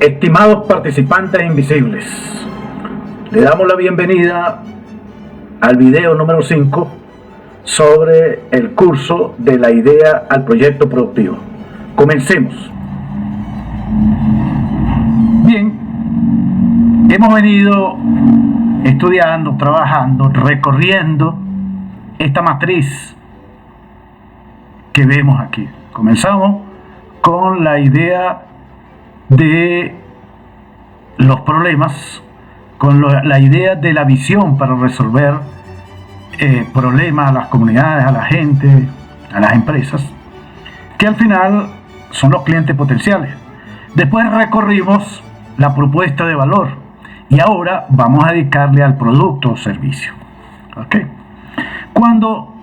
Estimados participantes invisibles, le damos la bienvenida al video número 5 sobre el curso de la idea al proyecto productivo. Comencemos. Bien, hemos venido estudiando, trabajando, recorriendo esta matriz que vemos aquí. Comenzamos con la idea de los problemas, con la idea de la visión para resolver problemas a las comunidades, a la gente, a las empresas, que al final son los clientes potenciales. Después recorrimos la propuesta de valor y ahora vamos a dedicarle al producto o servicio. ¿Okay? Cuando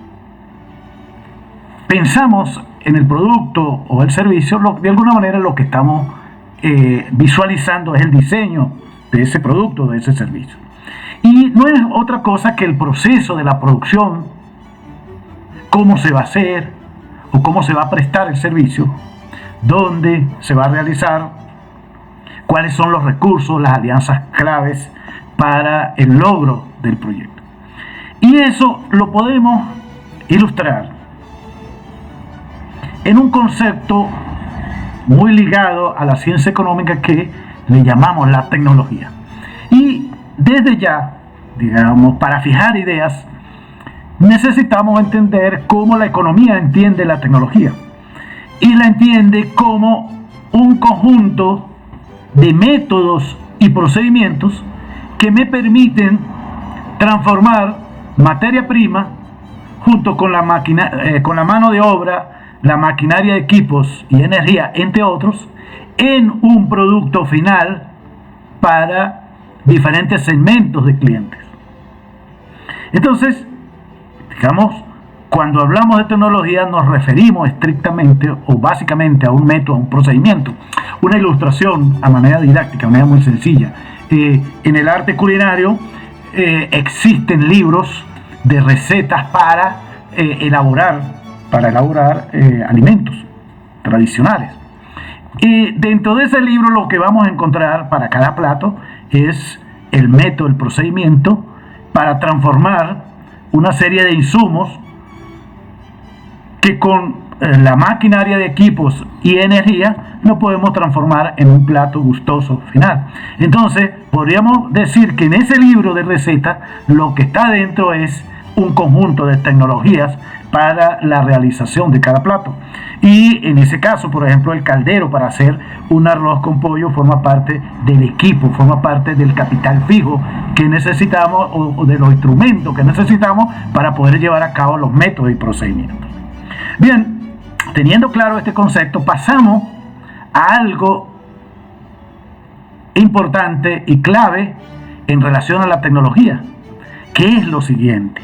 pensamos en el producto o el servicio, de alguna manera lo que estamos visualizando es el diseño de ese producto, de ese servicio. Y no es otra cosa que el proceso de la producción, cómo se va a hacer o cómo se va a prestar el servicio, dónde se va a realizar, cuáles son los recursos, las alianzas claves para el logro del proyecto. Y eso lo podemos ilustrar en un concepto muy ligado a la ciencia económica que le llamamos la tecnología. Y desde ya, digamos, para fijar ideas, necesitamos entender cómo la economía entiende la tecnología. Y la entiende como un conjunto de métodos y procedimientos que me permiten transformar materia prima junto con la mano de obra, la maquinaria de equipos y energía, entre otros, en un producto final para diferentes segmentos de clientes. Entonces, digamos, cuando hablamos de tecnología nos referimos estrictamente o básicamente a un método, a un procedimiento. Una ilustración a manera didáctica, a manera muy sencilla. En el arte culinario existen libros de recetas para elaborar alimentos tradicionales. Y dentro de ese libro lo que vamos a encontrar para cada plato es el método, el procedimiento para transformar una serie de insumos que con la maquinaria de equipos y energía lo podemos transformar en un plato gustoso final. Entonces podríamos decir que en ese libro de recetas lo que está dentro es un conjunto de tecnologías para la realización de cada plato. Y en ese caso, por ejemplo, el caldero para hacer un arroz con pollo forma parte del equipo, forma parte del capital fijo que necesitamos o de los instrumentos que necesitamos para poder llevar a cabo los métodos y procedimientos. Bien, teniendo claro este concepto, pasamos a algo importante y clave en relación a la tecnología, que es lo siguiente.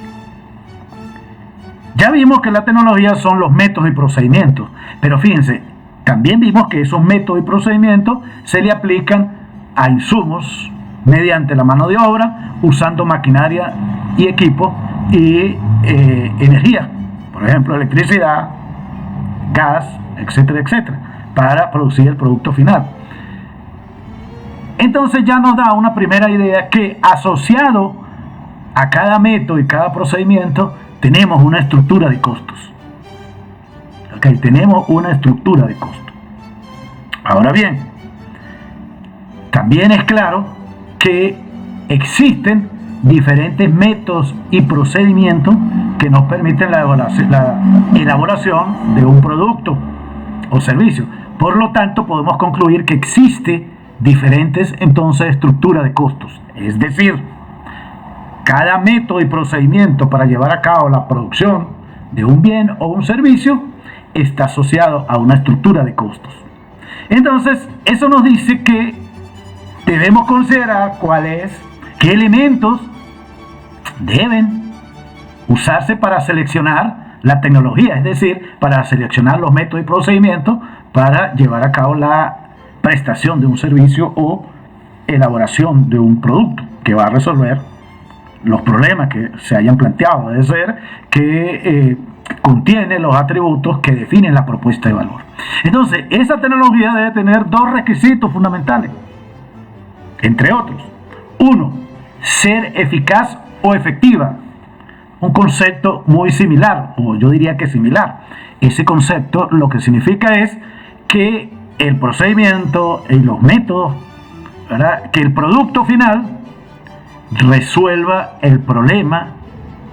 Ya vimos que la tecnología son los métodos y procedimientos, pero fíjense, también vimos que esos métodos y procedimientos se le aplican a insumos mediante la mano de obra, usando maquinaria y equipo y energía, por ejemplo, electricidad, gas, etcétera, etcétera, para producir el producto final. Entonces ya nos da una primera idea que asociado a cada método y cada procedimiento tenemos una estructura de costos. Okay, tenemos una estructura de costos. Ahora bien, también es claro que existen diferentes métodos y procedimientos que nos permiten la elaboración de un producto o servicio. Por lo tanto, podemos concluir que existe diferentes entonces estructuras de costos. Es decir, cada método y procedimiento para llevar a cabo la producción de un bien o un servicio está asociado a una estructura de costos. Entonces, eso nos dice que debemos considerar qué elementos deben usarse para seleccionar la tecnología, es decir, para seleccionar los métodos y procedimientos para llevar a cabo la prestación de un servicio o elaboración de un producto que va a resolver los problemas que se hayan planteado. Debe ser que contiene los atributos que definen la propuesta de valor. Entonces, esa tecnología debe tener dos requisitos fundamentales, entre otros. Uno, ser eficaz o efectiva. Un concepto muy similar, o yo diría que similar. Ese concepto lo que significa es que el procedimiento y los métodos, ¿verdad?, que el producto final resuelva el problema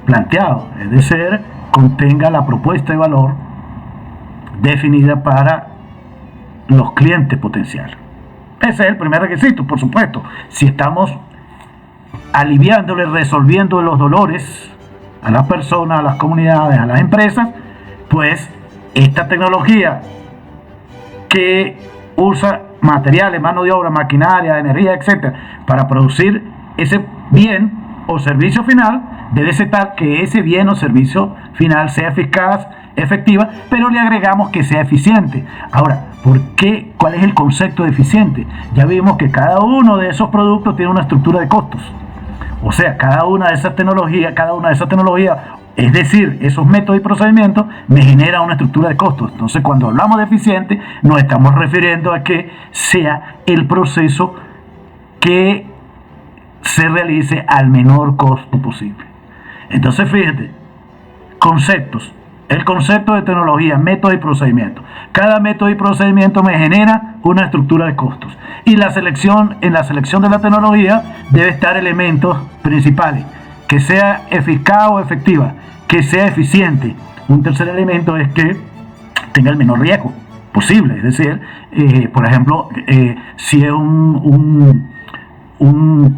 planteado, es decir, contenga la propuesta de valor definida para los clientes potenciales. Ese es el primer requisito, por supuesto. Si estamos aliviándole, resolviendo los dolores a las personas, a las comunidades, a las empresas, pues esta tecnología que usa materiales, mano de obra, maquinaria, energía, etcétera, para producir ese bien o servicio final, debe ser tal que ese bien o servicio final sea eficaz, efectiva, pero le agregamos que sea eficiente. Ahora, ¿por qué? ¿Cuál es el concepto de eficiente? Ya vimos que cada uno de esos productos tiene una estructura de costos. O sea, cada una de esas tecnologías, es decir, esos métodos y procedimientos me generan una estructura de costos. Entonces, cuando hablamos de eficiente, nos estamos refiriendo a que sea el proceso que se realice al menor costo posible. Entonces, fíjate, conceptos. El concepto de tecnología, método y procedimiento. Cada método y procedimiento me genera una estructura de costos. Y en la selección de la tecnología debe estar elementos principales. Que sea eficaz o efectiva, que sea eficiente. Un tercer elemento es que tenga el menor riesgo posible. Es decir, por ejemplo, si es un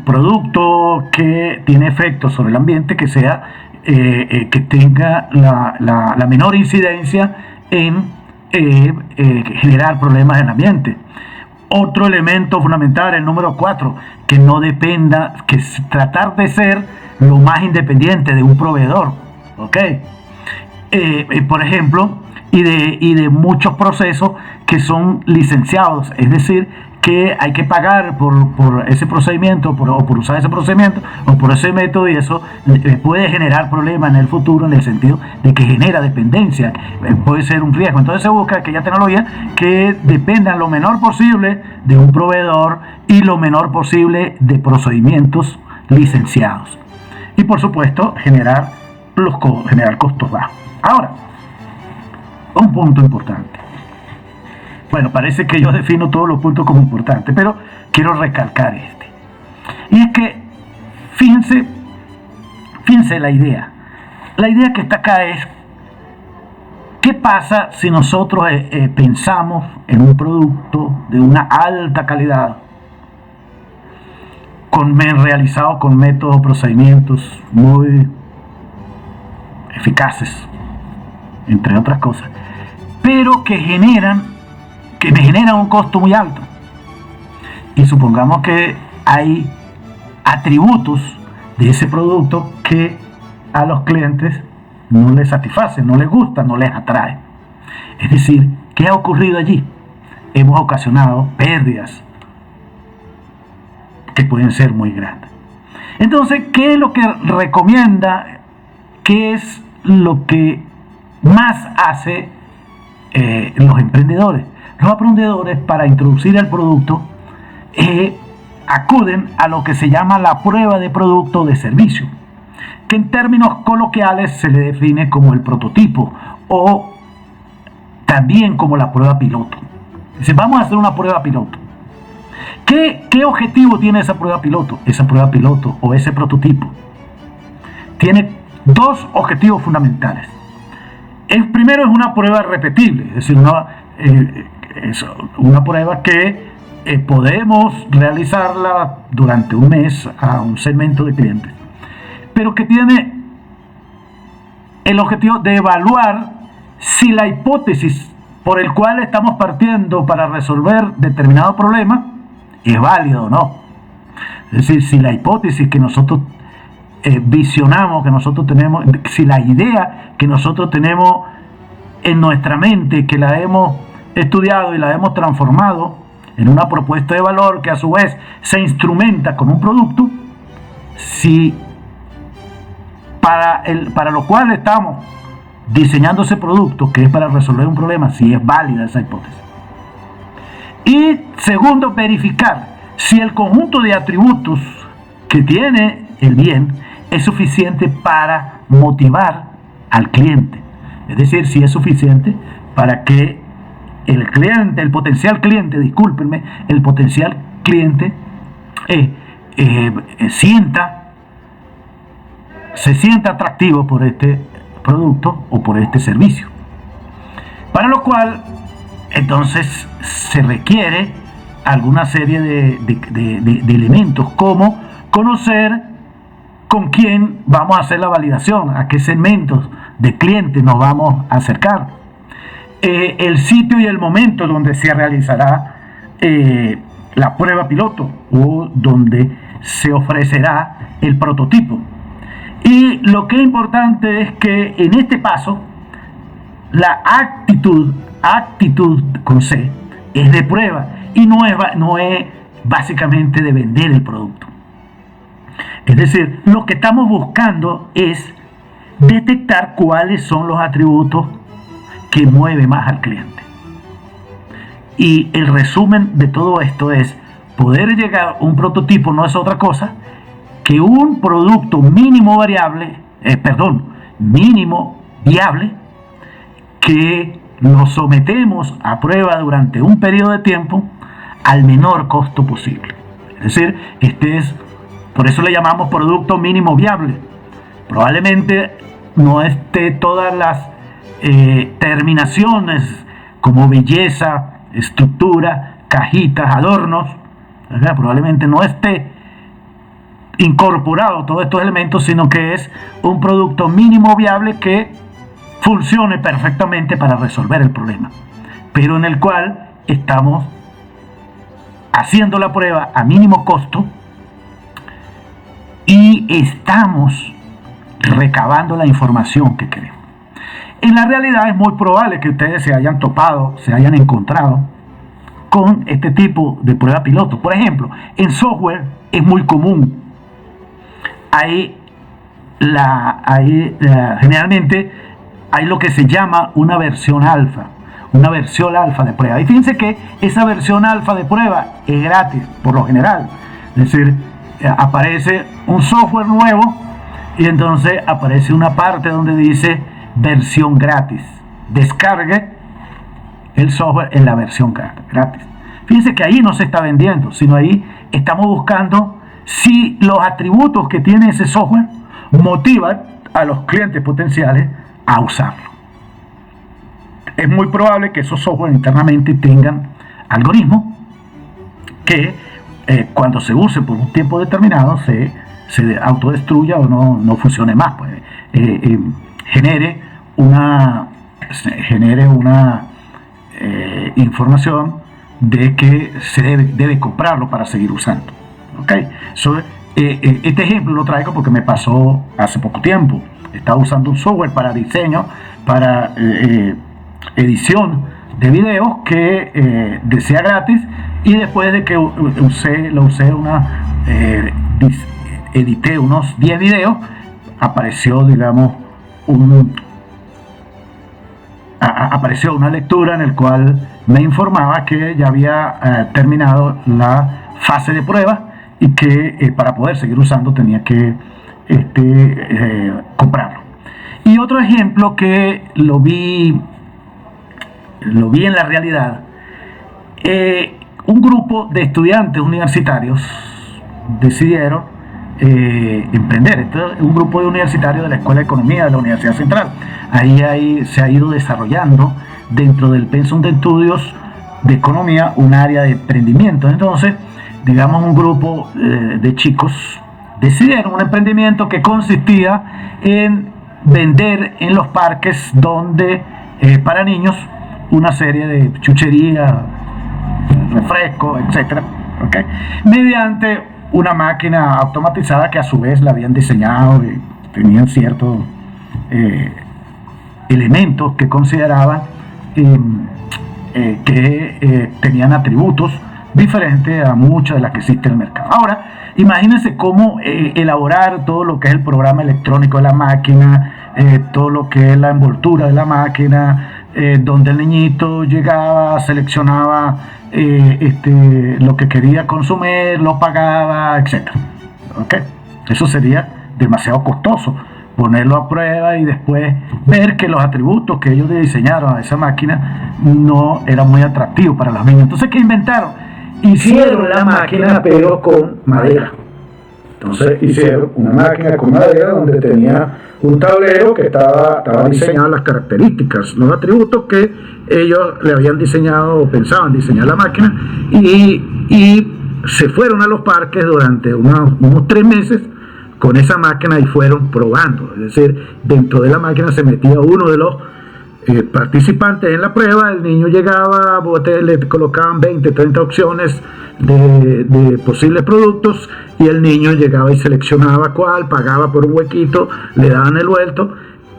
producto que tiene efectos sobre el ambiente, que sea que tenga la menor incidencia en generar problemas en el ambiente. Otro elemento fundamental, el número 4, que no dependa, que tratar de ser lo más independiente de un proveedor, ¿ok? Por ejemplo, y de muchos procesos que son licenciados, es decir, que hay que pagar por ese procedimiento, o por usar ese procedimiento, o por ese método, y eso puede generar problemas en el futuro, en el sentido de que genera dependencia, puede ser un riesgo. Entonces se busca aquella tecnología que dependa lo menor posible de un proveedor y lo menor posible de procedimientos licenciados. Y por supuesto, generar costos bajos. Ahora, un punto importante. Bueno, parece que yo defino todos los puntos como importantes, pero quiero recalcar este. Y es que, fíjense la idea. La idea que está acá es, ¿qué pasa si nosotros pensamos en un producto de una alta calidad, realizado con métodos, procedimientos muy eficaces, entre otras cosas, pero que me generan un costo muy alto? Y supongamos que hay atributos de ese producto que a los clientes no les satisfacen, no les gusta, no les atrae. Es decir, ¿qué ha ocurrido allí? Hemos ocasionado pérdidas que pueden ser muy grandes. Entonces, ¿qué es lo que recomienda? ¿Qué es lo que más hace los emprendedores? Los emprendedores, para introducir el producto, acuden a lo que se llama la prueba de producto o de servicio, que en términos coloquiales se le define como el prototipo o también como la prueba piloto. Dice, vamos a hacer una prueba piloto. ¿Qué objetivo tiene esa prueba piloto? Esa prueba piloto o ese prototipo tiene dos objetivos fundamentales. El primero es una prueba repetible, es decir, una prueba que podemos realizarla durante un mes a un segmento de clientes, pero que tiene el objetivo de evaluar si la hipótesis por el cual estamos partiendo para resolver determinado problema es válido o no. Es decir, si la hipótesis que nosotros visionamos, que nosotros tenemos, si la idea que nosotros tenemos en nuestra mente, que la hemos estudiado y la hemos transformado en una propuesta de valor que a su vez se instrumenta con un producto, si para lo cual estamos diseñando ese producto que es para resolver un problema, si es válida esa hipótesis. Y segundo, verificar si el conjunto de atributos que tiene el bien es suficiente para motivar al cliente. Es decir, si es suficiente para que el cliente, el potencial cliente, discúlpenme, el potencial cliente se sienta atractivo por este producto o por este servicio. Para lo cual, entonces, se requiere alguna serie de elementos, como conocer con quién vamos a hacer la validación, a qué segmentos de clientes nos vamos a acercar, el sitio y el momento donde se realizará la prueba piloto o donde se ofrecerá el prototipo. Y lo que es importante es que en este paso la actitud con C, es de prueba y no es básicamente de vender el producto. Es decir, lo que estamos buscando es detectar cuáles son los atributos que mueven más al cliente. Y el resumen de todo esto es poder llegar a un prototipo. No es otra cosa que un producto mínimo viable, que lo sometemos a prueba durante un periodo de tiempo al menor costo posible. Es decir, por eso le llamamos producto mínimo viable. Probablemente no esté todas las terminaciones como belleza, estructura, cajitas, adornos, ¿verdad? Probablemente no esté incorporado todos estos elementos, sino que es un producto mínimo viable que funcione perfectamente para resolver el problema, pero en el cual estamos haciendo la prueba a mínimo costo y estamos recabando la información que queremos. En la realidad es muy probable que ustedes se hayan encontrado con este tipo de prueba piloto. Por ejemplo, en software es muy común. Generalmente hay lo que se llama una versión alfa de prueba. Y fíjense que esa versión alfa de prueba es gratis, por lo general. Es decir, aparece un software nuevo y entonces aparece una parte donde dice versión gratis. Descargue el software en la versión gratis. Fíjense que ahí no se está vendiendo, sino ahí estamos buscando si los atributos que tiene ese software motivan a los clientes potenciales a usarlo. Es muy probable que esos software internamente tengan algoritmos que cuando se use por un tiempo determinado se autodestruya o no funcione más, pues, genere una información de que se debe comprarlo para seguir usando. ¿Okay? Este ejemplo lo traigo porque me pasó hace poco tiempo. Estaba usando un software para diseño, para edición de videos que decía gratis, y después de que edité unos 10 videos, apareció, digamos, apareció una lectura en el cual me informaba que ya había terminado la fase de prueba y que para poder seguir usando tenía que comprarlo. Y otro ejemplo que lo vi en la realidad, un grupo de estudiantes universitarios decidieron emprender. Esto es un grupo de universitarios de la Escuela de Economía de la Universidad Central. Ahí se ha ido desarrollando dentro del pensum de estudios de economía un área de emprendimiento. Entonces, digamos, un grupo de chicos decidieron un emprendimiento que consistía en vender en los parques para niños una serie de chucherías, refrescos, etc. ¿Okay? Mediante una máquina automatizada que a su vez la habían diseñado y tenían ciertos elementos que consideraban que tenían atributos diferentes a muchas de las que existen en el mercado. Ahora, imagínense cómo elaborar todo lo que es el programa electrónico de la máquina, todo lo que es la envoltura de la máquina, donde el niñito llegaba, seleccionaba lo que quería consumir, lo pagaba, etc. ¿Okay? Eso sería demasiado costoso, ponerlo a prueba y después ver que los atributos que ellos le diseñaron a esa máquina no eran muy atractivos para los niños. Entonces, ¿qué inventaron? Hicieron la máquina pero con madera. Entonces hicieron una máquina con madera donde tenía un tablero que estaba diseñado las características, los atributos que ellos le habían diseñado o pensaban diseñar la máquina, y se fueron a los parques durante unos 3 meses con esa máquina y fueron probando. Es decir, dentro de la máquina se metía uno de los participantes en la prueba, el niño llegaba, le colocaban 20, 30 opciones de posibles productos y el niño llegaba y seleccionaba cuál, pagaba por un huequito, le daban el vuelto.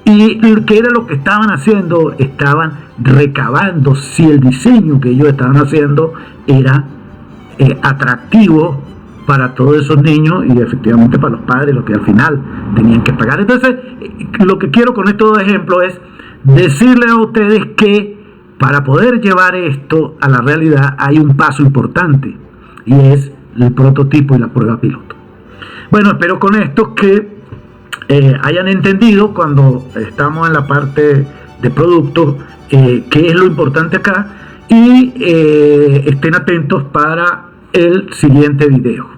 ¿Y qué era lo que estaban haciendo? Estaban recabando si el diseño que ellos estaban haciendo era atractivo para todos esos niños y efectivamente para los padres, los que al final tenían que pagar. Entonces, lo que quiero con estos dos ejemplos es decirles a ustedes que para poder llevar esto a la realidad hay un paso importante y es el prototipo y la prueba piloto. Bueno, espero con esto que hayan entendido cuando estamos en la parte de productos qué es lo importante acá y estén atentos para el siguiente video.